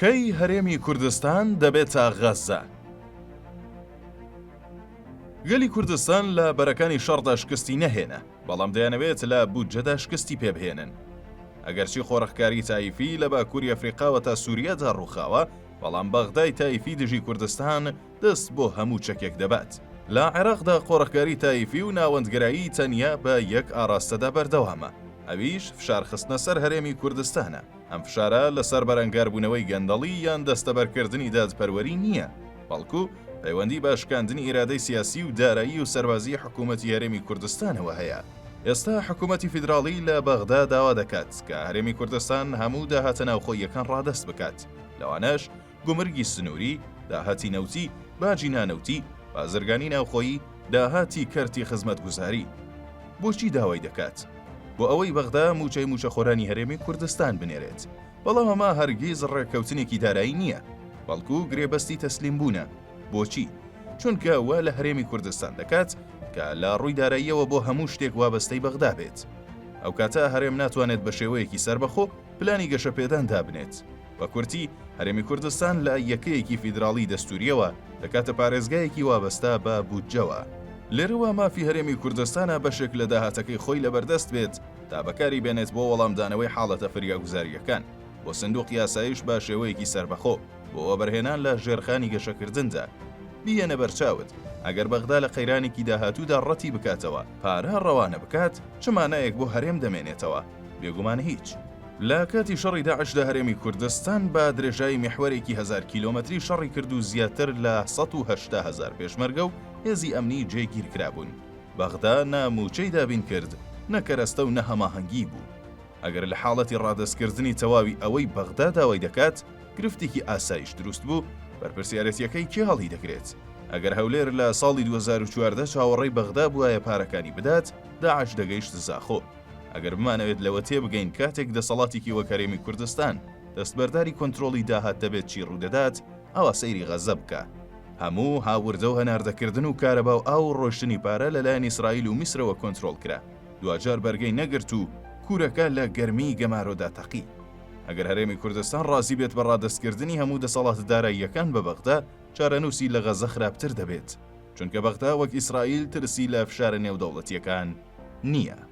کەی هەرێمی کوردستان دەبێتە غەزە. گەلی کوردستان لە بەرەکانی شەڕدا شکستی نەهێنا، بەڵام دەیانەوێت لە بودجەدا شکستی پێبهێنن. ئەگەرچی خۆڕەخکاری تایفی لە باکووری ئەفریقاوە تا سووریەدا ڕووخاوە، بەڵام بەغدای تایفی دژی کوردستان دەست بۆ هەموو چەکێک دەبات. لە عێراقدا خۆڕەخکاری تایفی و ناوەندگرایی تەنیا بە یەک ئاراستەدا بەردەوامە، ئەویش فشار خستنە سەر هەرێمی کوردستانە. ئەم فشارە لەسەر بەرەنگاربوونەوەی گەندەڵی یان دەستەبەرکردنی دادپەروەری نییە، بەڵکو پەیوەندی بە شکاندنی ئیرادەی سیاسی و دارایی و سەربازی حکوومەتی هەرێمی کوردستانەوە هەیە. ئێستا حکوومەتی فیدراڵی لە بەغدا داوا دەکات کە هەرێمی کوردستان هەموو داهاتە ناوخۆییەکان ڕادەست بکات، لەوانەش گومرگی سنووری، داهاتی نەوتی، باجی نانەوتی، بازرگانی ناوخۆیی، داهاتی کەرتی خزمەتگوزاری. بۆچی داوای دەکات؟ بۆ ئەوەی بەغدا موچەی موچەخۆرانی هەرێمی کوردستان بنێرێت. بەڵام ئەمە هەرگیز ڕێککەوتنێکی دارایی نییە، بەڵکو گرێبەستی تەسلیم بوونە. بۆچی؟ چونکە وا لە هەرێمی کوردستان دەکات کە لە ڕووی داراییەوە بۆ هەموو شتێک وابەستەی بەغدا بێت. ئەو کاتە هەرێم ناتوانێت بە شێوەیەکی سەربەخۆ پلانی گەشەپێدان دابنێت. بە کورتی هەرێمی کوردستان لە یەکەیەکی فیدراڵی دەستوریەوە دەکاتە پارێزگایەکی وابەستە بە بودجەوە. لێرەوە مافی هەرێمی کوردستانە بەشێک لە داهاتەکەی خۆی لەبەردەست بێت تا بەکاری بێنێت بۆ وەڵامدانەوەی حاڵەتە فریاگوزاریەکان، بۆ سندوقی یاسایش بە شێوەیەکی سەربەخۆ، بۆ وەبەرهێنان لە ژێرخانی گەشەکردندا. بیەنە بەرچاوت، ئەگەر بەغدا لە قەیرانێکی داهاتوودا ڕەتی بکاتەوە، پارە ڕەوانە بکات، چ مانایەک بۆ هەرێم دەمێنێتەوە؟ بێگومان هیچ. لە کاتی شەڕی داعشدا هەرێمی کوردستان بە درێژایی میحوەرێکی 1000 کیلۆمەتری شەڕی کرد و زیاتر لە 180,000 پێشمەرگە و هێزی ئەمنی جێگیر کرابوون. بەغدا ناموچەی دابین کرد، نەکەرەستە و نەهەماهەنگی بوو. ئەگەر لە حاڵەتی ڕادەستکردنی تەواوی ئەوەی بەغدا داوای دەکات گرفتێکی ئاسایش دروست بوو، بەرپرسیارەتیەکەی کێ هەڵی دەگرێت؟ ئەگەر هەولێر لە ساڵی 2014 چاوەڕێی بەغدا بووایە پارەکانی بدات، داعش دەگەیشت زاخۆ. ئەگەر بمانەوێت لەوە تێبگەین کاتێک دەسەڵاتێکی وەک هەرێمی کوردستان دەستبەرداری کۆنتڕۆڵی داهات دەبێت چی ڕوودەدات، ئەوە سەیری غەزە بکە. هەموو هاوردە و هەناردەکردن و کارەبا و ئاو ڕۆشتنی پارە لەلایەن ئیسرائیل و میسرەوە کۆنتڕۆڵ کرا، دوجار بەرگەی نەگرت و کوورەکە لە گەرمی گەمارۆدا تەقی. ئەگەر هەرێمی کوردستان ڕازی بێت بە ڕادەستکردنی هەموو دەسەڵات داراییەکان بە بەغدا، چارەنووسی لە غەزە خراپتر دەبێت، چونکە بەغدا وەک ئیسرائیل ترسی لە فشارە نێودەوڵەتیەکان نییە.